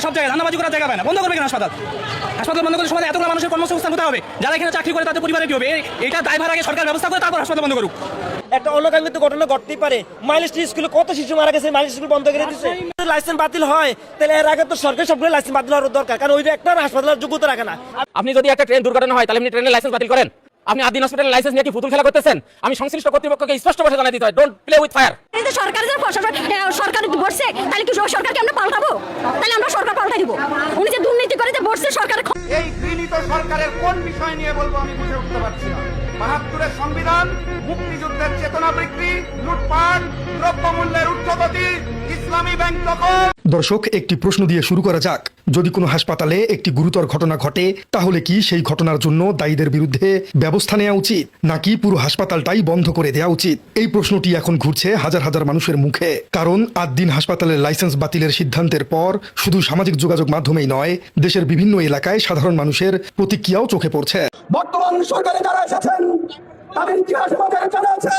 প্রায় সব জায়গায় ধান্দাবাজি করার জায়গা পায় না। বন্ধ করবে কেন হাসপাতাল? হাসপাতাল বন্ধ করলে সমাজে এতগুলো মানুষের কর্মসংস্থান কোথায় হবে? যারা এখানে চাকরি করে তাদের পরিবারে কি হবে? এটা দায়ভার আগে সরকার ব্যবস্থা করে তারপর হাসপাতাল বন্ধ করুক। একটা অনাকাঙ্ক্ষিত ঘটনা ঘটতেই পারে। মাইলস্টোন স্কুলে কত শিশু মারা গেছে, মাইলস্টোন স্কুল বন্ধ করে দিচ্ছে। লাইসেন্স বাতিল হয় তাহলে এর আগে তো সরকার সবগুলো লাইসেন্স বাতিল হওয়ার দরকার, কারণ ওই একটা হাসপাতালের যোগ্যতা রাখে না। আপনি যদি একটা ট্রেন দুর্ঘটনা হয় তাহলে আপনি ট্রেনের লাইসেন্স বাতিল করেন? আপনি আদিন হসপিটালের লাইসেন্স নিয়ে কি পুতুল খেলা করতেছেন? আমি সংশ্লিষ্ট কর্তৃপক্ষকে স্পষ্ট ভাষায় জানাই দিতে হয়, ডোন্ট প্লে উইথ ফায়ার। এই যে সরকার যে সরকার বসছে, তাহলে কি সরকারকে আমরা পাল্টাবো? তাহলে আমরা সরকার পাল্টাই দিব। উনি যে দুর্নীতি করে যে বসছে সরকার, এই ঘৃণিত সরকারের কোন বিষয় নিয়ে বলবো আমি বুঝে উঠতে পারছি না। ৭২-এর সংবিধান, মুক্তিযুদ্ধের চেতনা বৃদ্ধি, লুটপাট, দ্রব্যমূল্যের ঊর্ধ্বগতি, ইসলামী ব্যাংক দখল। দর্শক, একটি প্রশ্ন দিয়ে শুরু করা যাক। যদি কোনো হাসপাতালে একটি গুরুতর ঘটনা ঘটে তাহলে কি সেই ঘটনার জন্য দায়ীদের বিরুদ্ধে ব্যবস্থা নেওয়া উচিত, নাকি পুরো হাসপাতালটাই বন্ধ করে দেওয়া উচিত? এই প্রশ্নটি এখন ঘুরছে হাজার হাজার মানুষের মুখে। কারণ আদ্দিন হাসপাতালের লাইসেন্স বাতিলের সিদ্ধান্তের পর শুধু সামাজিক যোগাযোগ মাধ্যমেই নয়, দেশের বিভিন্ন এলাকায় সাধারণ মানুষের প্রতিক্রিয়াও চোখে পড়ছে। বর্তমান সরকারে যারা এসেছেন তাদের ইতিহাস আমাদের জানা আছে।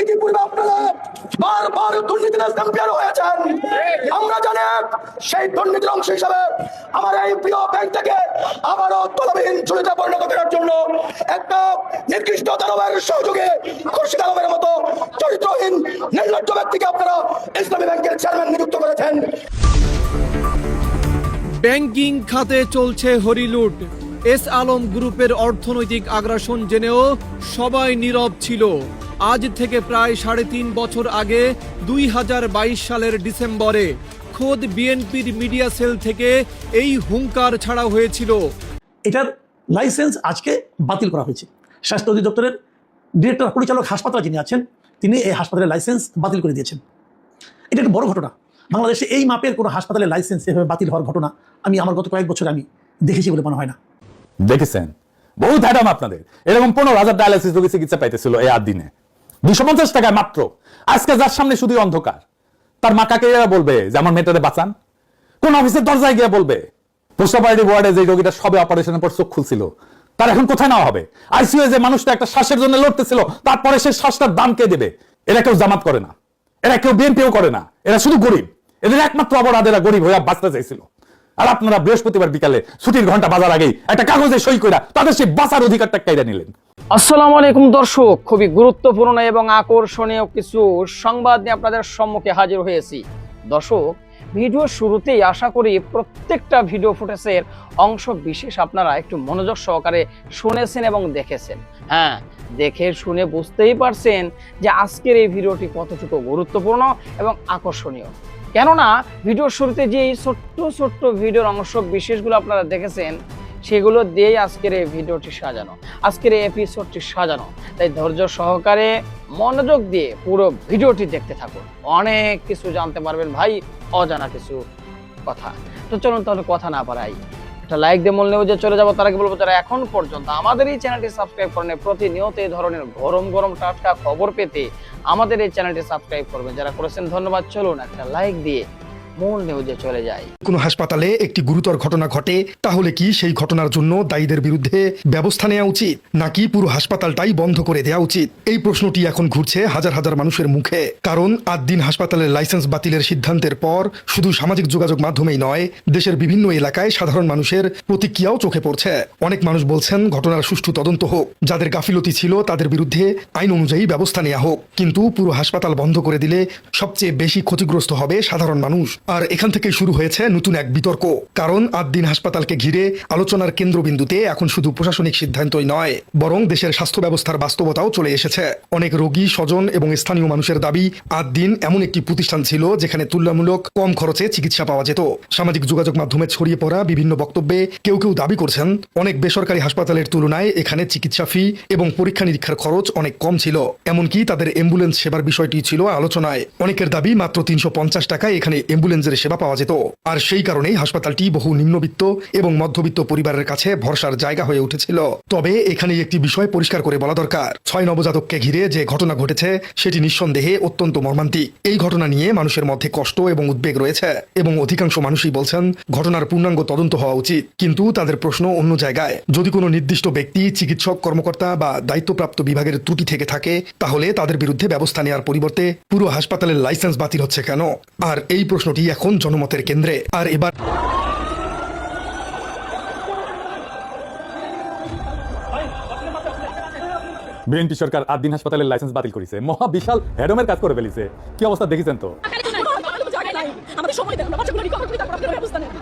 ইতিপূর্বে আপনারা বারবার দুর্নীতিতে চ্যাম্পিয়ন হয়েছেন। আমরা জানি সেই দুর্নীতির অংশ হিসাবে আমার এই প্রিয় ব্যাংক থেকে আবারও তলবিহীন চুরিতে পরিণত করার জন্য একটা নির্দিষ্ট দানবের সহযোগে খুরশিদ আলমের মতো চরিত্রহীন নির্লজ্জ ব্যক্তিকে আপনারা ইসলামী ব্যাংকের চেয়ারম্যান নিযুক্ত করেছেন। ব্যাংকিং খাতে চলছে হরিলুট। এস আলম গ্রুপের অর্থনৈতিক আগ্রাসন জেনেও সবাই নীরব ছিল। আজ থেকে প্রায় ৩.৫ বছর আগে ২০২২ সালের ডিসেম্বরে খোদ বিএনপির মিডিয়া সেল থেকে এই হুঙ্কার ছাড়া হয়েছিল। এটার লাইসেন্স আজকে বাতিল করা হয়েছে। স্বাস্থ্য অধিদপ্তরের ডিরেক্টর পরিচালক হাসপাতাল যিনি আছেন, তিনি এই হাসপাতালের লাইসেন্স বাতিল করে দিয়েছেন। এটা একটা বড় ঘটনা। বাংলাদেশে এই মাপের কোনো হাসপাতালের লাইসেন্স এভাবে বাতিল হওয়ার ঘটনা আমি আমার গত কয়েক বছর আমি দেখেছি বলে মনে হয় না। দেখেছেন বহুত অ্যাডাম আপনাদের এরকম ১৫,০০০ ডায়ালিসিস রোগী চিকিৎসা পাইতেছিল এই ৮ দিনে ২৫০ টাকায় মাত্র। আজকে যার সামনে শুধু অন্ধকার, তার মা কাকে বলবে যে আমার মেয়েটারে বাঁচান? কোন অফিসের দরজায় গিয়ে বলবে? পোস্টাপার্টি ওয়ার্ডে যে রোগীটা সবে অপারেশনের পর চোখ খুলছিল, তার এখন কোথায় নেওয়া হবে? আইসিইউ যে মানুষটা একটা শ্বাসের জন্য লড়তেছিল, তারপরে সে শ্বাসটার দাম কে দেবে? এরা কেউ জামাত করে না, এরা কেউ বিএনপিও করে না, এরা শুধু গরিব। এদের একমাত্র অপরাধ এরা গরিব হয়ে বাঁচতে চাইছিল। আর আপনারা বৃহস্পতিবার বিকালে ছুটির ঘন্টা বাজার আগেই একটা কাগজে সই করে তাদের সেই বাঁচার অধিকারটা কাইরা নিলেন। আসসালামু আলাইকুম দর্শক, খুবই গুরুত্বপূর্ণ এবং আকর্ষণীয় কিছু সংবাদ নিয়ে আপনাদের সম্মুখে হাজির হয়েছি। দর্শক, ভিডিও শুরুতেই আশা করি প্রত্যেকটা ভিডিও ফুটেজের অংশ বিশেষ আপনারা একটু মনোযোগ সহকারে শুনেছেন এবং দেখেছেন। হ্যাঁ, দেখে শুনে বুঝতেই পারছেন যে আজকের এই ভিডিওটি কতটুকু গুরুত্বপূর্ণ এবং আকর্ষণীয়। কেননা ভিডিওর শুরুতে যে এই ছোট্ট ছোট্ট ভিডিওর অংশ বিশেষগুলো আপনারা দেখেছেন, সেগুলো দিয়েই আজকের এই ভিডিওটি সাজানো, আজকের এই এপিসোডটি সাজানো। তাই ধৈর্য সহকারে মনোযোগ দিয়ে পুরো ভিডিওটি দেখতে থাকুন, অনেক কিছু জানতে পারবেন ভাই, অজানা কিছু কথা। তো চলুন তাহলে কথা না বাড়াই, একটা লাইক দিয়ে মূল নিউজে চলে যাবো। তার আগে বলবো, যারা এখন পর্যন্ত আমাদের এই চ্যানেলটি সাবস্ক্রাইব করেন, প্রতিনিয়ত এই ধরনের গরম গরম টাটকা খবর পেতে আমাদের এই চ্যানেলটি সাবস্ক্রাইব করবেন। যারা করেছেন ধন্যবাদ। চলুন একটা লাইক দিয়ে মূল নিউজে চলে যাই। কোনো হাসপাতালে একটি গুরুতর ঘটনা ঘটে তাহলে কি সেই ঘটনার জন্য দায়ীদের বিরুদ্ধে ব্যবস্থা নেওয়া উচিত, নাকি পুরো হাসপাতালটাই বন্ধ করে দেওয়া উচিত? এই প্রশ্নটি এখন ঘুরছে হাজার হাজার মানুষের মুখে। কারণ আদ্দিন হাসপাতালের লাইসেন্স বাতিলের সিদ্ধান্তের পর শুধু সামাজিক যোগাযোগ মাধ্যমেই নয়, দেশের বিভিন্ন এলাকায় সাধারণ মানুষের প্রতিক্রিয়াও চোখে পড়ছে। অনেক মানুষ বলছেন ঘটনার সুষ্ঠু তদন্ত হোক, যাদের গাফিলতি ছিল তাদের বিরুদ্ধে আইন অনুযায়ী ব্যবস্থা নেওয়া হোক। কিন্তু পুরো হাসপাতাল বন্ধ করে দিলে সবচেয়ে বেশি ক্ষতিগ্রস্ত হবে সাধারণ মানুষ। আর এখান থেকে শুরু হয়েছে নতুন এক বিতর্ক। কারণ আদ্দিন হাসপাতালকে ঘিরে আলোচনার কেন্দ্রবিন্দুতে এখন শুধু প্রশাসনিক সিদ্ধান্তই নয়, বরং দেশের স্বাস্থ্য ব্যবস্থার বাস্তবতাও চলে এসেছে। অনেক রোগী, স্বজন এবং স্থানীয় মানুষের দাবি, আদ্দিন এমন একটি প্রতিষ্ঠান ছিল যেখানে তুলনামূলক কম খরচে চিকিৎসা পাওয়া যেত। সামাজিক যোগাযোগ মাধ্যমে ছড়িয়ে পড়া বিভিন্ন বক্তব্যে কেউ কেউ দাবি করছেন অনেক বেসরকারি হাসপাতালের তুলনায় এখানে চিকিৎসা ফি এবং পরীক্ষা নিরীক্ষার খরচ অনেক কম ছিল। এমনকি তাদের অ্যাম্বুলেন্স সেবার বিষয়টি ছিল আলোচনায়। অনেকের দাবি মাত্র ৩৫০ টাকায় এখানে অ্যাম্বুলেন্সের সেবা পাওয়া যেত। আর সেই কারণেই হাসপাতালটি বহু নিম্নবিত্ত এবং মধ্যবিত্ত পরিবারের কাছে ভরসার জায়গা হয়ে উঠেছিল। তবে এখানে একটি বিষয় পরিষ্কার করে বলা দরকার, ৬ নবজাতককে ঘিরে যে ঘটনা ঘটেছে সেটি নিঃসন্দেহে অত্যন্ত মর্মান্তিক। এই ঘটনা নিয়ে মানুষের মধ্যে কষ্ট এবং উদ্বেগ রয়েছে এবং অধিকাংশ মানুষই বলছেন ঘটনার পূর্ণাঙ্গ তদন্ত হওয়া উচিত। কিন্তু তাদের প্রশ্ন অন্য জায়গায়। যদি কোনো নির্দিষ্ট ব্যক্তি, চিকিৎসক, কর্মকর্তা বা দায়িত্বপ্রাপ্ত বিভাগের ত্রুটি থেকে থাকে, তাহলে তাদের বিরুদ্ধে ব্যবস্থা নেওয়ার পরিবর্তে পুরো হাসপাতালের লাইসেন্স বাতিল হচ্ছে কেন? আর এই প্রশ্নটি এখন জনমতের কেন্দ্রে। আর এবার বিএনপি সরকার 8 দিন হাসপাতালের লাইসেন্স বাতিল করেছে, মহা বিশাল হেডমের কাজ করে ফেলিছে। কি অবস্থা দেখেছেন তো? আমাদের সময় দেখুন বাচ্চাগুলো রিকভার করে তারপর আপনারা ব্যবস্থা নেন।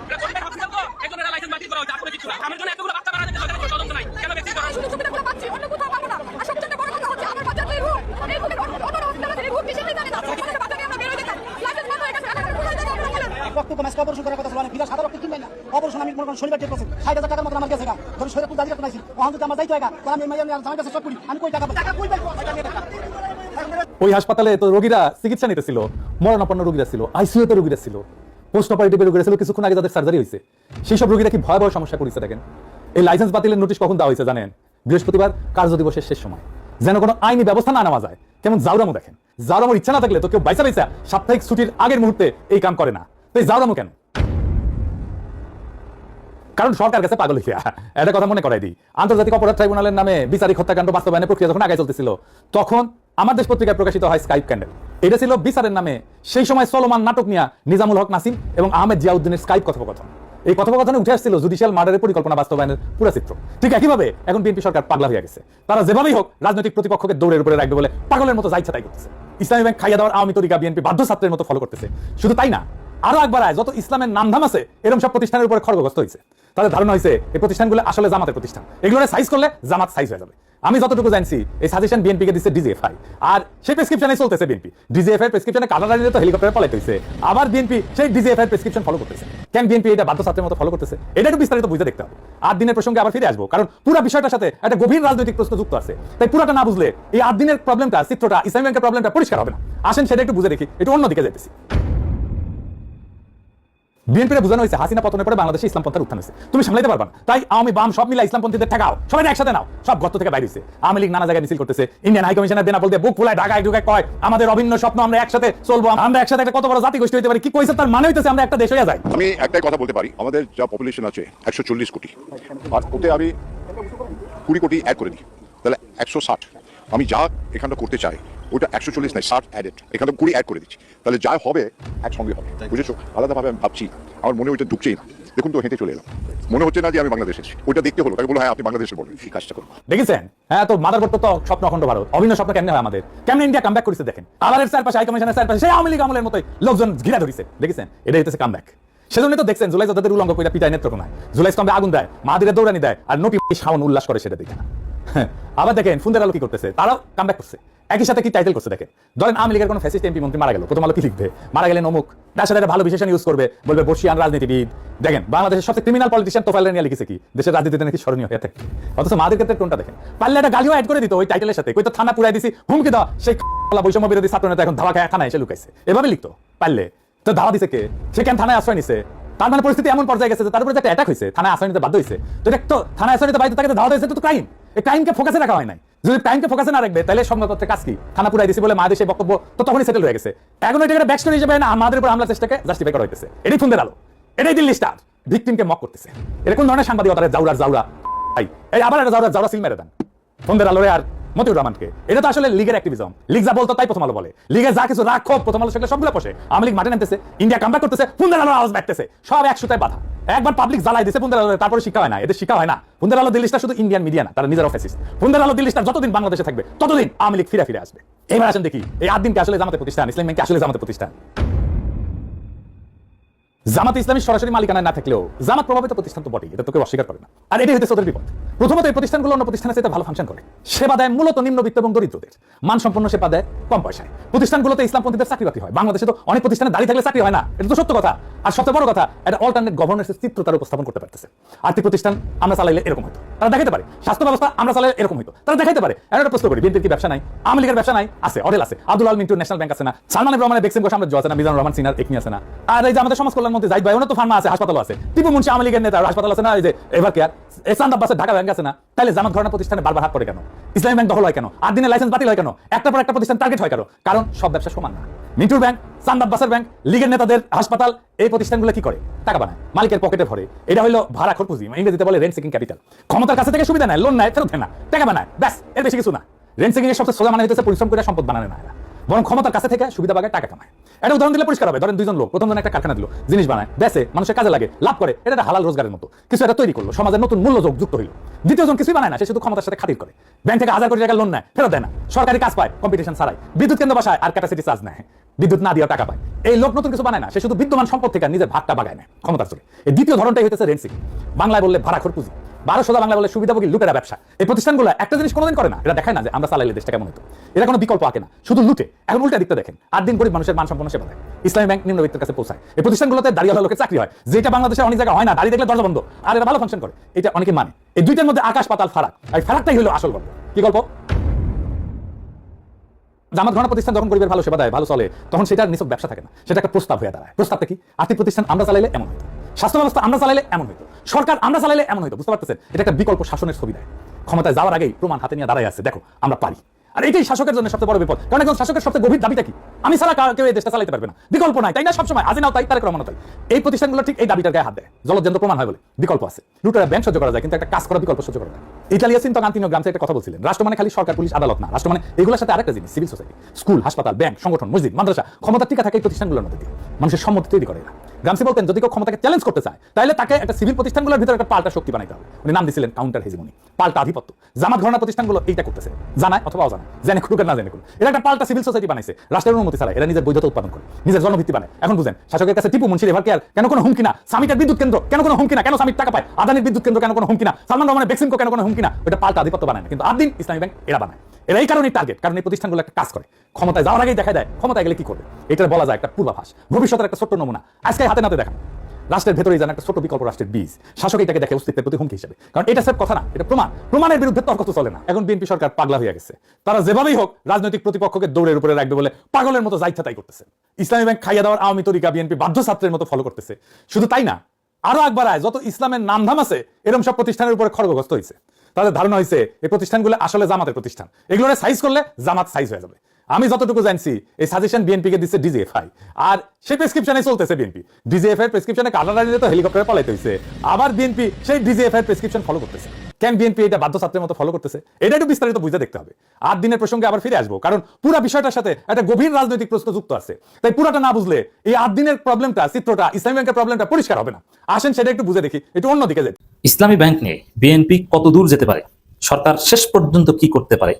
একজনের লাইসেন্স বাতিল করা হয়েছে, আপনাদের কিছু না। আমার জন্য এতগুলো বাচ্চা মারা যাচ্ছে, সরকারের কোনো তদন্ত নাই। কেন ব্যক্তি করা হয়েছে? শুধু সুবিধাগুলো পাচ্ছি, অন্য কোথাও পাবো না। আর সবচেয়ে বড় কথা হচ্ছে আমার বাচ্চাদের রুট, এই রুটের অন্য হসপিটালে রুট বেশি জানে না। আমাদের বাচ্চাকে আমরা বের হয়ে যেতাম। লাইসেন্স বন্ধ হয়ে গেছে, এখন কোথায় যাবো আমরা বলেন? বক্তব্য ম্যাচ অপারেশন করার কথা বলেন, বিরাট সাদা রক্ত কিনবেন না। অপারেশন আমি মনে করেন শরীর টেক করছি, 60,000 টাকার মতো আমার গেছে গা। ধরুন শরীরে খুব দাঁড়িয়ে রাখতেছি, ওখান থেকে আমার যাইতে হয় গা। তাহলে আমি মাইয়া আমার কাছে সব করি, আমি কই টাকা কই পাবো? ওই হাসপাতালে তো রোগীরা চিকিৎসা নিতেছিল, মরণাপন্ন রোগীরা ছিল, আইসিইউতে রোগীরা ছিল, পোস্ট অপারেটিভে রোগীরা ছিল, কিছুক্ষণ আগে তাদের সার্জারি হয়েছে। সেই সব রোগীরা কি ভয়াবহ সমস্যা করেছে দেখেন। এই লাইসেন্স বাতিলের নোটিশ কখন দেওয়া হয়েছে জানেন? বৃহস্পতিবার কার্য দিবসের শেষ সময়, যেন কোনো আইনি ব্যবস্থা না নেওয়া যায়। কেমন জাউরামো দেখেন। জাউরামোর ইচ্ছা না থাকলে তো কেউ বাইসা সাপ্তাহিক ছুটির আগের মুহূর্তে এই কাম করে না। তো এই জাউরামো কেন? কারণ সরকার কাছে পাগল হইয়া। একটা কথা মনে করাই দিই, আন্তর্জাতিক অপরাধ ট্রাইব্যুনালের নামে বিচারিক হত্যাকাণ্ড বাস্তবায়নের প্রক্রিয়া যখন আগে চলতেছিল, তখন আমার দেশ পত্রিকায় প্রকাশিত হয় স্কাইপ ক্যান্ডেল। এটা ছিল বিচারের নামে সেই সময় চলমান নাটক নিয়ে নিজামুল হক নাসিম এবং আহমেদ জিয়াউদ্দিনের স্কাইপ কথোপকথন। এই কথোপকথনে উঠে আসছিল জুডিশিয়াল মার্ডারের পরিকল্পনা বাস্তবায়নের পুরো চিত্র। ঠিক একইভাবে এখন বিএনপি সরকার পাগলা হয়ে গেছে। তারা যেভাবেই হোক রাজনৈতিক প্রতিপক্ষকে দৌড়ের উপরে রাখবে বলে পাগলের মতো যা ইচ্ছা তাই করতেছে। ইসলামী ব্যাংক খাইয়া দেওয়ার আওয়ামী তরিকা বিএনপি বাধ্য ছাত্রের মতো ফলো করতেছে। শুধু তাই না, আরো একবার যত ইসলামের নামধাম আছে এরকম সব প্রতিষ্ঠানের উপরে খড়গগ্রস্ত হয়েছে। তাদের ধারণা হয়েছে এই প্রতিষ্ঠানগুলো আসলে জামাতের প্রতিষ্ঠান, এগুলো সাইজ করলে জামাত সাইজ হয়ে যাবে। আমি যতটুকু জানছি এই সাজেশন বিএনপি কে দিচ্ছে ডিজিএফআই, আর সেই প্রেসক্রিপশনে চলতেছে বিএনপি। ডিজিএফআই প্রেসক্রিপশনে কাটা লাগিয়ে তো হেলিকপ্টারে পালাইতে হইছে, আবার বিএনপি সেই ডিজিএফআই প্রেসক্রিপশন ফলো করতেছে। কেন বিএনপি এটা বাধ্য ছাত্রের মতো ফলো করতেছে? এটা একটু বিস্তারিত বুঝে দেখতে হবে। 8 দিনের প্রসঙ্গে আবার ফিরে আসবো, কারণ পুরো বিষয়টার সাথে একটা গভীর রাজনৈতিক প্রশ্ন যুক্ত আছে। তাই পুরোটা না বুঝলে এই 8 দিনের প্রবলেমটা, চিত্রটা, ইসলামী ব্যাংকের প্রবলেমটা পরিষ্কার হবে না। আসেন সেটা একটু বুঝে দেখি, একটু অন্যদিকে যাইতেছি। বিএনপির বোঝানো হয়েছে হাসিনা পতনের পরে বাংলাদেশে ইসলামপন্থার উত্থান হয়েছে, তুমি সামলাইতে পারবা না, তাই আওয়ামী বাম সব মিলে ইসলামপন্থীদের ঠেকাও, সবাই একসাথে নাও। সব গর্ত থেকে বাইরে হয়েছে। আওয়ামী লীগ নানা জায়গায় মিছিল করতেছে, ইন্ডিয়ান হাই কমিশনের বেনা বলতে বুক ফুলায় ঢাকায় ঢুকে কয় আমাদের অভিন্ন স্বপ্ন, আমরা একসাথে চলবো, আমরা একসাথে একটা কত বড় জাতি গোষ্ঠী হইতে পারি। কি কইছে তার মানে হইতেছে আমরা একটা দেশ হয়ে যাই। আমি একটাই কথা বলতে পারি, আমাদের যা পপুলেশন আছে 140 কোটি, আর ওতে আমি 20 কোটি অ্যাড করে দিই, তাহলে 160। আমি যা এখানটা করতে চাই ওটা 140 নাই, 60 অ্যাডেড, এখানে 20 অ্যাড করে দিচ্ছি, তাহলে যা হবে একসঙ্গে হবে। বুঝেছো? আলাদাভাবে আমি ভাবছি, আমার মনে ওইটা ঢুকছেই না। দেখুন তো হেঁটে চলে এলাম, মনে হচ্ছে না যে আমি বাংলাদেশে এসেছি। ওইটা দেখতে হলো, তাকে বলো হ্যাঁ আপনি বাংলাদেশে বলবেন, এই কাজটা করবো। দেখেছেন? হ্যাঁ, তো মাদারবোর্ড তো স্বপ্ন অখণ্ড ভারত, অভিন্ন স্বপ্ন কেমনে হয় আমাদের, কেমন ইন্ডিয়া কামব্যাক করেছে দেখেন। আবার এর চারপাশে হাই কমিশনের চারপাশে সেই আওয়ামী লীগ আমলের মতোই লোকজন ঘিরা ধরেছে, দেখেছেন? এটা হইতেছে কামব্যাক। সেজন্য তো দেখছেন জুলাই যাদের উলঙ্গ কইরা পিটায় নেত্রকোনা, জুলাই স্তম্ভে আগুন দেয়, মাহাদিরে দৌড়ানি দেয়, আর নোটি শাওন উল্লাস করে সেটা দেখে না। আবার দেখেন ফুন্দের আলো কি করতেছে, তারাও কামব্যাক করছে। একই সাথে কি টাইটেল করছে দেখেন। ধরেন আওয়ামী লীগের কোনো ফ্যাসিস্ট এমপি মন্ত্রী মারা গেল, প্রথম আলো কি লিখবে? মারা গেলেন অমুক, তার সাথে একটা ভালো বিশেষণ ইউজ করবে, বলবে বর্ষিয়ান রাজনীতিবিদ। দেখেন বাংলাদেশের সবচেয়ে ক্রিমিনাল পলিটিশিয়ান তোফায়েল নিয়ে লিখেছে কি দেশের রাজনীতিতে নাকি স্মরণীয় হয়ে থাকে। অথচ মাদের ক্ষেত্রে টোনটা দেখেন, পারলে একটা গালিও অ্যাড করে দিত ওই টাইটেলের সাথে, কই তো থানা পুরাই দিছি, হুমকি দেওয়া, সেই বৈষম্য বিরোধী ছাত্র নেতা এখন ধাওয়া খায় থানায় এসে লুকাইছে, এভাবে লিখতো। পারলে তো ধাওয়া দিছে কে? সে কেন থানায় আশ্রয় নিছে? তার মানে পরিস্থিতি এমন পর্যায়ে গেছে যে তার উপরে একটা অ্যাটাক হয়েছে, থানায় আশ্রয় নিতে বাধ্য হয়েছে। তো এটা তো থানায় আশ্রয় নিতে বাধ্য, তাকে ধাওয়া দিয়েছে, তো ক্রাইম। এই ক্রাইমকে ফোকাসে রাখা হয় নাই। যদি টাইমকে ফোকাসে না রাখবে তাহলে সংবাদপত্রের কাজ কি? থানা পুরাই দিছি বলে মাদের সেই বক্তব্য তো তখনই সেটেল হয়ে গেছে। এখন এটা ব্যাক স্টোরি হিসেবে না আমাদের উপর হামলা চেষ্টাকে জাস্টিফাই করা হইতেছে। এটাই ফুন্দের আলো, এটাই দিল্লি স্টার, ভিকটিমকে মক করতেছে। এটা কোন ধরনের সাংবাদিকতা? জাউরা এই আবার একটা জাউরা সিল মেরে দেন ফুন্দের আলোরে আর মতিউর রহমানকে। এটা তো আসলে লিগের অ্যাক্টিভিজম। লিগ যা বলতো তাই প্রথম আলো বলে, লিগে যা কিছু রাগ ক্ষোভ প্রথম আলো সেগুলো সবগুলো বসে। আওয়ামী লীগ মাঠে নামতেছে, ইন্ডিয়া কামব্যাক করতেছে, ফুন্দের আলোর আওয়াজ বাড়তেছে, সব এক সুতায় বাধা। একবার পাবলিক জ্বালাই দিছে ফুন্দের আলো, তারপরে শিক্ষা হয় না, এদের শিক্ষা হয় না। ফুন্দের আলো দিল্লি স্টার শুধু ইন্ডিয়ান মিডিয়া না, তারা নিজের অফিস। ফুন্দের আলো দিল্লি স্টার যতদিন বাংলাদেশে থাকবে ততদিন আওয়ামী লীগ ফিরে আসবে। এবার আসেন দেখি এই 8 দিনকে আসলে জামাতের প্রতিষ্ঠান, ইসলামী ব্যাংক আসলে জামাতের প্রতিষ্ঠান। জামাত ইসলামী সরাসরি মালিকানায় না থাকলেও জামাত প্রভাবিত প্রতিষ্ঠান তো বটেই, এটা তো কেউ অস্বীকার করে না। আর এটাই হচ্ছে ওদের বিপদ। প্রথমত এই প্রতিষ্ঠানগুলো অন্য প্রতিষ্ঠানের চাইতে ভালো ফাংশন করে, সেবা দেয় মূলত নিম্নবিত্ত এবং দরিদ্রদের, মানসম্পন্ন সেবা দেয় কম পয়সায়। প্রতিষ্ঠানগুলোতে ইসলামপন্থীদের চাকরি বাকরি হয়। বাংলাদেশে তো অনেক প্রতিষ্ঠানে দাঁড়িয়ে থাকলে চাকরি হয় না, এটা তো সত্য কথা। আর সবচেয়ে বড় কথা, একটা অল্টারনেট গভর্নেন্সের চিত্র তারা উপস্থাপন করতে পারতেছে। আর্থিক প্রতিষ্ঠান আমরা চালাইলে এরকম হতো, তারা দেখাতে পারে। স্বাস্থ্য ব্যবস্থা আমরা চালাইলে এরকম হতো, তারা দেখাতে পারে। একটা প্রশ্ন করি, বিএনপির কি ব্যবসা নাই? আওয়ামী লীগের ব্যবসা নাই? আছে, অডেল আছে। আব্দুল আল মিন্টু ন্যাশনাল ব্যাংক আছে না? সালমান রহমানের বেক্সিম সাম্রাজ্য আছে না? মিজানুর রহমান সিনার একনি আছে না? আর এই যে আমাদের সমাজ কল্যাণ মন্ত্রী জাহিদ ভাই, ওনার তো ফার্মা আছে, হাসপাতাল আছে। টিপু মুন্সি আওয়ামী লীগের নেতা, হাসপাতাল আছে না? এই যে এভার কেয়ার, এসান আব্বাসের ঢাকা ব্যাংক আছে না? তাহলে জামাত ঘরানা প্রতিষ্ঠানে বারবার হাত পড়ে কেন? ইসলামী ব্যাংক দখল হয় কেন? 8 দিনের লাইসেন্স বাতিল হয় কেন? একটার পর একটা প্রতিষ্ঠান টার্গেট হয় কেন? কারণ সব ব্যবসা সমান না। মিন্টুর ব্যাংক, চান্দ আব্বাসের ব্যাংক, লীগের নেতাদের হাসপাতাল, এই প্রতিষ্ঠানগুলো কি করে? টাকা বানায়, মালিকের পকেটে ভরে। এটা হলো ভাড়া খরপুঁজি, ইংরেজিতে বলে রেন্ট সিকিং ক্যাপিটাল। ক্ষমতার কাছে থেকে সুবিধা নেয়, লোন নেয়, ফেরত দেয় না, টাকা বানায়, ব্যাস, এর বেশি কিছু না। রেন্ট সিকিং এর সবচেয়ে সোজা মানে হচ্ছে পরিশ্রম করে সম্পদ বানানো না। বরং ক্ষমতার কাছে থেকে সুবিধা পায়, টাকা কামায়। এটা উদাহরণ দিলে পরিষ্কার হবে। ধরেন দুইজন লোক, প্রথম জন একটা কারখানা দিল, জিনিস বানায়, বেচে, মানুষের কাজে লাগে, লাভ করে, এটা একটা হালাল রোজগারের মতো কিছু একটা তৈরি করলো, সমাজের নতুন মূল্য যুক্ত হইল। দ্বিতীয়জন কিছুই বানায় না, সে শুধু ক্ষমতার সাথে খাতির করে, ব্যাংক থেকে 1000 কোটি টাকা লোন নেয়, ফেরত দেয় না, সরকারি কাজ পায় কম্পিটিশন ছাড়াই, বিদ্যুৎ কেন্দ্র বাসায় আর ক্যাপাসিটি চার্জ নেয়, বিদ্যুৎ না দিয়ে টাকা পায়। এই লোক নতুন কিছু বানায় না, সে শুধু বিদ্যমান সম্পদ থেকে নিজের ভাগটা বাগায় নেয় ক্ষমতার চলে। এই দ্বিতীয় ধরনটাই হইতেছে রেন্ট সিকিং, বাংলায় বললে ভাড়াখোর পুঁজি, 1200 বাংলা বলে সুবিধাভোগী লুটেরা ব্যবসা। এই প্রতিষ্ঠানগুলো একটা জিনিস কোনোদিন করে না, এটা দেখায় না যে আমরা চালাইলে দেশটা কেমন হতো, এটা কোনো বিকল্প আঁকে না, শুধু লুটে। এখন উল্টা দিকটা দেখেন, 8 দিন গরিব মানুষের মান সম্পন্ন সেবা দেয়, ইসলামী ব্যাংক নিম্নবিত্তের কাছে পৌঁছায়। এই প্রতিষ্ঠানগুলোতে দাঁড়িয়ে লোকের চাকরি হয়, যেটা বাংলাদেশে অনেক জায়গায় হয় না, দাঁড়িয়ে দেখলে দরজা বন্ধ, আর এটা ভালো ফাংশন করে, এটা অনেকে মানে। এই দুইটার মধ্যে আকাশ পাতাল ফারাক, আর ফারাকটাই হলো আসল গল্প। কি গল্প? জামাত ঘরানা প্রতিষ্ঠান যখন গরিবের ভালো সেবা দেয়, ভালো চলে, তখন সেটার নিছক ব্যবসা থাকে না, সেটা একটা প্রস্তাব হয়ে দাঁড়ায়। প্রস্তাবটা কি? আর্থিক প্রতিষ্ঠান আমরা চালাইলে এমন হতো, স্বাস্থ্য ব্যবস্থা আমরা চালাইলে এমন হতো, সরকার আমরা চালাইলে এমন হতো। বুঝতে পারতেছেন? এটা একটা বিকল্প শাসনের ছবি দেয়। ক্ষমতায় যাওয়ার আগেই প্রমাণ হাতে নিয়ে দাঁড়ায় আছে, দেখো আমরা পারি। আর এটাই শাসকের জন্য সবচেয়ে বড় বিপদ, কারণ একজন শাসকের সবচেয়ে গভীর দাবিটা কি? আমি ছাড়া কেউ এই দেশটা চালাতে পারবে না, বিকল্প নাই, তাই না? সবসময় আজি নাও তাই, তারেক রহমান তাই। এই প্রতিষ্ঠানগুলো ঠিক এই দাবিটার গায়ে হাত দেয়, জলজ্যান্ত প্রমাণ হয় বলে বিকল্প আছে। লুটেরা ব্যাংক সহ্য করা যায়, কিন্তু একটা কাজ করা বিকল্প সহ্য করা যায়। ইতালিয়া চিন্তা কান্তিনো গ্রামে একটা কথা বলছিলেন, রাষ্ট্র মানে খালি সরকার, পুলিশ, আদালত না, রাষ্ট্র মানে এগুলোর সাথে আরেকটা জিনিস, সিভিল সোসাইটি, স্কুল, হাসপাতাল, ব্যাংক, সংগঠন, মসজিদ, মাদ্রাসা, ক্ষমতা টিকা থাকে এই প্রতিষ্ঠানগুলোর মধ্যে দিয়ে, মানুষের সম্মতি তৈরি করে না। গ্রামসি বলতেন, যদি কেউ ক্ষমতাকে চ্যালেঞ্জ করতে চায়, তাহলে তাকে একটা সিভিল প্রতিষ্ঠানগুলোর ভিতরে একটা পাল্টা শক্তি বানাইতে হবে। উনি নাম দিয়েছিলেন কাউন্টার হেজিমনি, পাল্টা আধিপত্য। জামাত ঘরানা প্রতিষ্ঠানগুলো এইটা করতেছে, জানায় অথবা অজানায়, জেনে খুঁড়ুক না জেনে খুঁড়ুক, এরা একটা পাল্টা সিভিল সোসাইটি বানাইছে, রাষ্ট্রের অনুমতি ছাড়া। এরা নিজের বৈধতা উৎপাদন করে, নিজের জনভিত্তি বানায়। এখন বুঝেন, শাসকের কাছে টিপু মুন্সির এভার কেয়ার কেন কোনো হুমকি না, সামিটের বিদ্যুৎ কেন্দ্র কেন কোনো হুমকি না, কেন সামিট টাকা পায়, আদানির বিদ্যুৎ কেন্দ্র কেন কোনো হুমকি না, সালমান রহমানের বেক্সিমকো কেন কোনো হুমকি না, ওটা পাল্টা আধিপত্য বানায় না। কিন্তু আদিন ইসলামী ব্যাংক এরা বানায়। এরা এই কারণেই টার্গেট, কারণ এই প্রতিষ্ঠানগুলো একটা কাজ করে, ক্ষমতায় যাওয়ার আগেই দেখা দেয় ক্ষমতায় গেলে কি করবে। এটা বলা যায় একটা পূর্বাভাস, ভবিষ্যতের একটা ছোট্ট নমুনা, আজকে হাতে নাতে দেখা। রাষ্ট্রের ভেতরেই যেন একটা ছোট বিকল্প রাষ্ট্রের বীজ, শাসক এটাকে দেখে অস্তিত্বের প্রতি হুমকি হিসেবে। কারণ এটা সব কথা না, এটা প্রমাণ, প্রমাণের বিরুদ্ধে তর্ক তো চলে না। এখন বিএনপি সরকার পাগলা হয়ে গেছে, তারা যেভাবেই হোক রাজনৈতিক প্রতিপক্ষকে দৌড়ের উপরে রাখবে বলে পাগলের মতো যা ইচ্ছা তাই করতেছে। ইসলামী ব্যাংক খাইয়া দেওয়ার আওয়ামী তরিকা বিএনপি বাধ্য ছাত্রের মতো ফলো করতেছে। শুধু তাই না, আরো একবার যত ইসলামের নামধাম আছে এরকম সব প্রতিষ্ঠানের উপরে খড়গগ্রস্ত হয়েছে। তাদের ধারণা হয়েছে এই প্রতিষ্ঠানগুলো আসলে জামাতের প্রতিষ্ঠান, এগুলো সাইজ করলে জামাত সাইজ হয়ে যাবে। আমি যতটুকু জানছি এই সাজেশন বিএনপি কে দিচ্ছে ডিজিএফআই, আর সেই প্রেসক্রিপশনে চলতেছে বিএনপি। ডিজিএফআই প্রেসক্রিপশনে কাটারা দিলে তো হেলিকপ্টারে পালাইতে হয়েছে, আবার বিএনপি সেই ডিজিএফআই প্রেসক্রিপশন ফলো করতেছে। কেন বিএনপি এটা বাধ্য ছাত্রের মতো ফলো করতেছে, এটা একটু বিস্তারিত বুঝে দেখতে হবে। 8 দিনের প্রসঙ্গে আবার ফিরে আসবো, কারণ পুরো বিষয়টার সাথে একটা গভীর রাজনৈতিক প্রশ্ন যুক্ত আছে। তাই পুরোটা না বুঝলে এই 8 দিনের প্রবলেমটা, চিত্রটা, ইসলামী ব্যাংকের প্রবলেমটা পরিষ্কার হবে না। আসেন সেটা একটু বুঝে দেখি, একটু অন্যদিকে যাই। ইসলামী ব্যাংক নিয়ে বিএনপি কত দূর যেতে পারে, সরকার শেষ পর্যন্ত কি করতে পারে,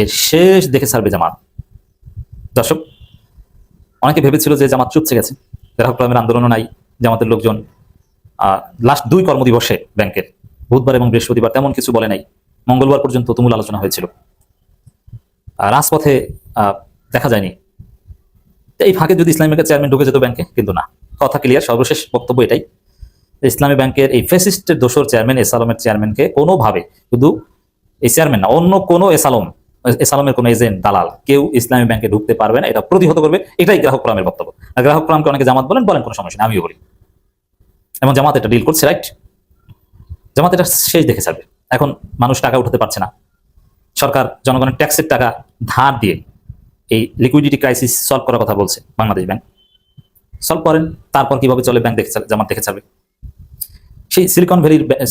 এর শেষ দেখে ছাড়বে জামাত। দর্শক, অনেকে ভেবেছিল যে জামাত চুপসে গেছে, গ্রাহক কর্মের আন্দোলনও নাই, জামাতের লোকজন লাস্ট 2 কর্মদিবসে ব্যাংকের বুধবার এবং বৃহস্পতিবার তেমন কিছু বলে নাই, মঙ্গলবার পর্যন্ত তুমুল আলোচনা হয়েছিল, রাজপথে দেখা যায়নি। এই ফাঁকে যদি ইসলামী ব্যাংকের চেয়ারম্যান ঢুকে যেত ব্যাংকে, কিন্তু না, কথা ক্লিয়ার। সর্বশেষ বক্তব্য এটাই, ইসলামী ব্যাংকের এই ফ্যাসিস্টের দোসর চেয়ারম্যান এস আলমের চেয়ারম্যানকে কোনোভাবে, শুধু এই চেয়ারম্যান না, অন্য কোনো এস আলমের কোনো এজেন্ট, দালাল কেউ ইসলামী ব্যাংকে ঢুকতে পারবে না, এটা প্রতিহত করবে। এটাই গ্রাহক ফোরামের বক্তব্য। আর গ্রাহক ফোরামকে অনেকে জামাত বলেন, কোনো সমস্যা নেই, আমিও বলি। এবং জামাত এটা ডিল করছে, রাইট? জামাত এটা শেষ দেখে ছাড়বে। এখন মানুষ টাকা উঠাতে পারছে না, সরকার জনগণের ট্যাক্সের টাকা ধার দিয়ে এই লিকুইডিটি ক্রাইসিস সলভ করার কথা বলছে। বাংলাদেশ ব্যাংক সলভ করেন, তারপর কিভাবে চলে ব্যাংক দেখে জামাত দেখে ছাড়বে। সেই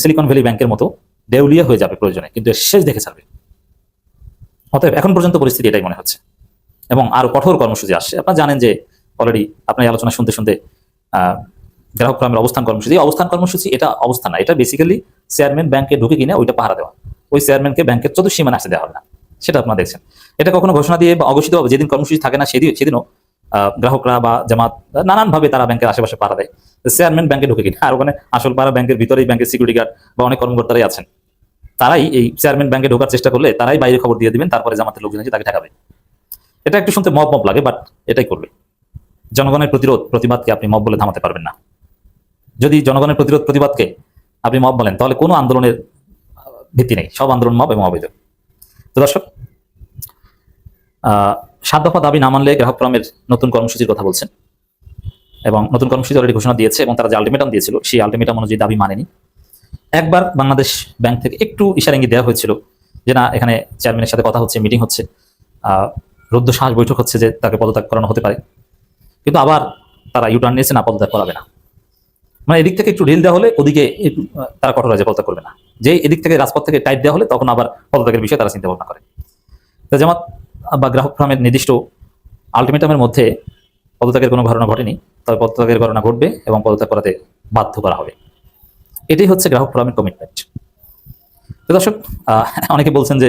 সিলিকন ভ্যালি ব্যাংকের মতো দেউলিয়া হয়ে যাবে প্রয়োজনে, কিন্তু শেষ দেখে ছাড়বে। অতএব এখন পর্যন্ত পরিস্থিতি এটাই মনে হচ্ছে, এবং আরো কঠোর কর্মসূচি আসছে। আপনারা জানেন যে অলরেডি আপনার এই আলোচনা শুনতে শুনতে গ্রাহক ফোরামের অবস্থান কর্মসূচি এটা অবস্থান না, এটা বেসিক্যালি চেয়ারম্যান ব্যাংকে ঢুকে কিনে ওইটা পাহারা দেওয়া, ওই চেয়ারম্যানকে ব্যাংকের চতুর্থ সীমানা আসতে দেওয়া হবে না, সেটা আপনারা দেখছেন। এটা কখনো ঘোষণা দিয়ে বা অঘোষিত হবে, যেদিন কর্মসূচি থাকে না সেদিনও গ্রাহকরা বা জামাত নানানভাবে তারা ব্যাংকের আশেপাশে পাহারা দেয়, চেয়ারম্যান ব্যাংকে ঢুকে কিনে। আর ওখানে আসল পাহারা ব্যাংকের ভিতরেই ব্যাংকের সিকিউরিটি গার্ড বা অনেক কর্মকর্তারাই আছেন, তারাই এই চেয়ারম্যান ব্যাংকে ঢোকার চেষ্টা করলে তারাই বাইরে খবর দিয়ে দিবেন, তারপরে জামাতের লোকজন এসে তাকে ঠেকাবে। এটা একটু শুনতে মব লাগে, বাট এটাই করবে। জনগণের প্রতিবাদকে আপনি মব বলে থামাতে পারবেন না। যদি জনগণের প্রতিবাদকে আপনি মব বলেন, তাহলে কোনো আন্দোলনের ভিত্তি নেই, সব আন্দোলন মব এবং অবৈধ। তো দর্শক, 7 দফা দাবি না মানলে গ্রাহক ফোরামের নতুন কর্মসূচির কথা বলছেন, এবং নতুন কর্মসূচি অলরেডি ঘোষণা দিয়েছে, এবং তারা যে আলটিমেটাম দিয়েছিল সেই আলটিমেটাম অনুযায়ী দাবি মানেনি। একবার বাংলাদেশ ব্যাংক থেকে একটু ইশারা ইঙ্গিত দেওয়া হয়েছিল যে না, এখানে চেয়ারম্যানের সাথে কথা হচ্ছে, মিটিং হচ্ছে, রুদ্ধশ্বাস বৈঠক হচ্ছে যে তাকে পদত্যাগ করানো হতে পারে, কিন্তু আবার তারা ইউটার্ন নিয়েছে, না, পদত্যাগ করাবে না। মানে এদিক থেকে একটু ঢিল দেওয়া হলে ওদিকে তারা কঠোর রাজে পদত্যাগ করবে না, যে এদিক থেকে রাজপথ থেকে টাইট দেওয়া হলে তখন আবার পদত্যাগের বিষয়ে তারা চিন্তা ভাবনা করে। তো জামাত বা গ্রাহক ফোরামের নির্দিষ্ট আলটিমেটামের মধ্যে পদত্যাগের কোনো ঘটনা ঘটেনি, তবে পদত্যাগের ঘটনা ঘটবে এবং পদত্যাগ করাতে বাধ্য করা হবে। এটাই হচ্ছে গ্রাহক ফোরামের কমিটমেন্ট। তো দর্শক, অনেকে বলছেন যে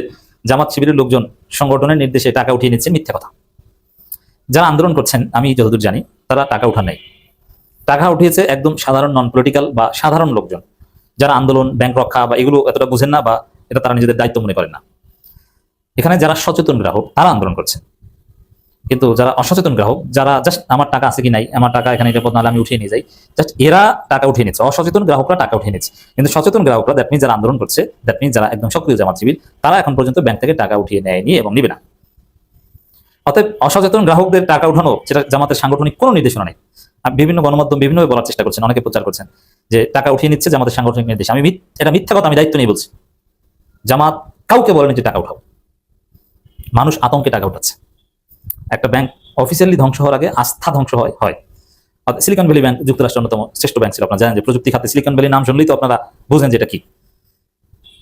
জামাত শিবিরের লোকজন সংগঠনের নির্দেশে টাকা উঠিয়ে নিচ্ছে, মিথ্যা কথা। যারা আন্দোলন করছেন আমি যতদূর জানি তারা টাকা উঠান নাই। টাকা উঠিয়েছে একদম সাধারণ নন পলিটিক্যাল বা সাধারণ লোকজন, যারা আন্দোলন, ব্যাংক রক্ষা বা এগুলো এতটা বুঝেন না বা এটা তারা নিজেদের দায়িত্ব মনে করেন না। এখানে যারা সচেতন গ্রাহক তারা আন্দোলন করছে, কিন্তু যারা অসচেতন গ্রাহক, যারা জাস্ট আমার টাকা আছে কি নাই, আমার টাকা এখানে নিরাপদ নাহলে আমি উঠিয়ে নিয়ে যাই, জাস্ট এরা টাকা উঠিয়ে নিচ্ছে। অসচেতন গ্রাহকরা টাকা উঠিয়ে নিচ্ছে, কিন্তু সচেতন গ্রাহকরা, দ্যাট মিনস যারা আন্দোলন করছে, দ্যাট মিনস যারা একদম সক্রিয় জামাত শিবির, তারা এখন পর্যন্ত ব্যাংক থেকে টাকা উঠিয়ে নেয়নি এবং নিবে না। অতএব অসচেতন গ্রাহকদের টাকা উঠানো যেটা জামাতের সাংগঠনিক কোনো নির্দেশনা নেই। বিভিন্ন গণমাধ্যম বিভিন্নভাবে বলার চেষ্টা করছেন, অনেকে প্রচার করছেন যে টাকা উঠিয়ে নিচ্ছে জামাতের সাংগঠনিক নির্দেশ। এটা মিথ্যা কথা, আমি দায়িত্ব নিয়ে বলছি। জামাত কাউকে বলেনি যে টাকা উঠাও। মানুষ আতঙ্কে টাকা উঠাচ্ছে। একটা ব্যাংক অফিসিয়ালি ধ্বংস হওয়ার আগে আস্থা ধ্বংস হয়। সিলিকন ভ্যালি ব্যাংক যুক্তরাষ্ট্রের অন্যতম শ্রেষ্ঠ ব্যাংক ছিল, আপনারা জানেন যে প্রযুক্তি খাতে সিলিকন ভ্যালি নাম শুনলেই তো আপনারা বুঝেন যেটা কি।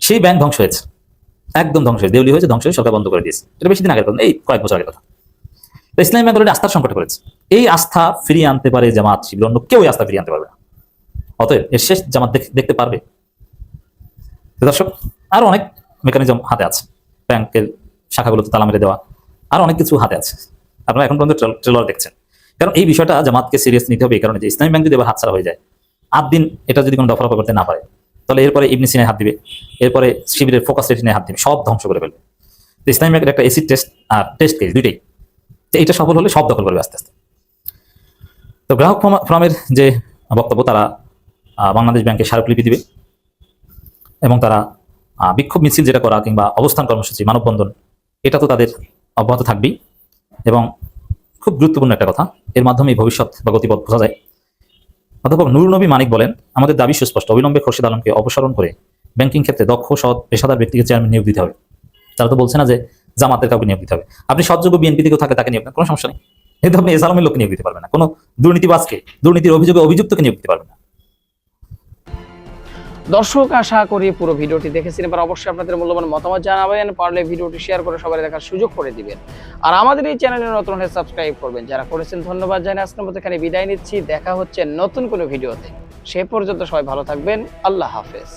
সেই ব্যাংক ধ্বংস হয়েছে, একদম ধ্বংস হয়েছে, দেউলি হয়েছে, ধ্বংস হয়ে সরকার বন্ধ করে দিয়েছে। এটা বেশি দিন আগের কথা, এই কয়েক বছর আগের কথা। তো ইসলামী ব্যাংক অলরেডি আস্থার সংকটে পড়েছে। এই আস্থা ফিরিয়ে আনতে পারে জামাত শিবির, অন্য কেউ আস্থা ফিরিয়ে আনতে পারবে না। অতএব এর শেষ জামাত দেখতে পারবে। দর্শক, আরো অনেক মেকানিজম হাতে আছে, ব্যাংকের শাখাগুলোতে তালা মেরে দেওয়া, আরো অনেক কিছু হাতে আছে। আপনারা এখন পর্যন্ত ট্রেলার দেখছেন, কারণ এই বিষয়টা জামাতকে সিরিয়াস নিতে হবে। এই কারণে যে ইসলামী ব্যাংক যদি এবার হাতছাড়া হয়ে যায়, 8 দিন এটা যদি কোনো দফা করতে না পারে, তাহলে এরপরে ইবনে সিনায় হাত দিবে, এরপরে শিবিরের ফোকাস রেটিনায় হাত দিবে, সব ধ্বংস করে ফেলবে। তো ইসলামী ব্যাংকের একটা এসিড টেস্ট আর টেস্ট কেস দুইটাই, এটা সফল হলে সব দখল করবে আস্তে আস্তে। তো গ্রাহক ফোরামের যে বক্তব্য, তারা বাংলাদেশ ব্যাংকে স্মারকলিপি দিবে এবং তারা বিক্ষোভ মিছিল যেটা করা কিংবা অবস্থান কর্মসূচি, মানববন্ধন, এটা তো তাদের অব্যাহত থাকবেই। এবং খুব গুরুত্বপূর্ণ একটা কথা, এর মাধ্যমে ভবিষ্যৎ বা গতিপথ বোঝা যায়। অধ্যাপক নুরুল নবী মানিক বলেন, আমাদের দাবি সুস্পষ্ট, অবিলম্বে খোরশেদ আলমকে অপসারণ করে ব্যাংকিং ক্ষেত্রে দক্ষ, সৎ, পেশাদার ব্যক্তিকে চেয়ারম্যান নিয়োগ দিতে হবে। তারা তো বলছে না যে জামাতের কাউকে নিয়োগ দিতে হবে। আপনি সৎযোগ্য বিএনপি থেকেও থাকে, তাকে নিয়োগ দেন, কোনো সমস্যা নেই। কিন্তু আপনি এস আলমের লোককে নিয়োগ দিতে পারবেন না, কোনো দুর্নীতিবাজকে, দুর্নীতির অভিযোগে অভিযুক্তকে নিয়োগ দিতে পারবেন না। দর্শক, আশা করি পুরো ভিডিওটি দেখেছেন। এবার অবশ্যই আপনাদের মূল্যবান মতামত জানাবেন, পারলে ভিডিওটি শেয়ার করে সবাই দেখার সুযোগ করে দিবেন। আর আমাদের এই চ্যানেলে নতুন হলে সাবস্ক্রাইব করবেন। যারা করেছেন ধন্যবাদ জানাই। আজকের মতো এখানে বিদায় নিচ্ছি, দেখা হচ্ছে নতুন কোনো ভিডিওতে। সে পর্যন্ত সবাই ভালো থাকবেন। আল্লাহ হাফেজ।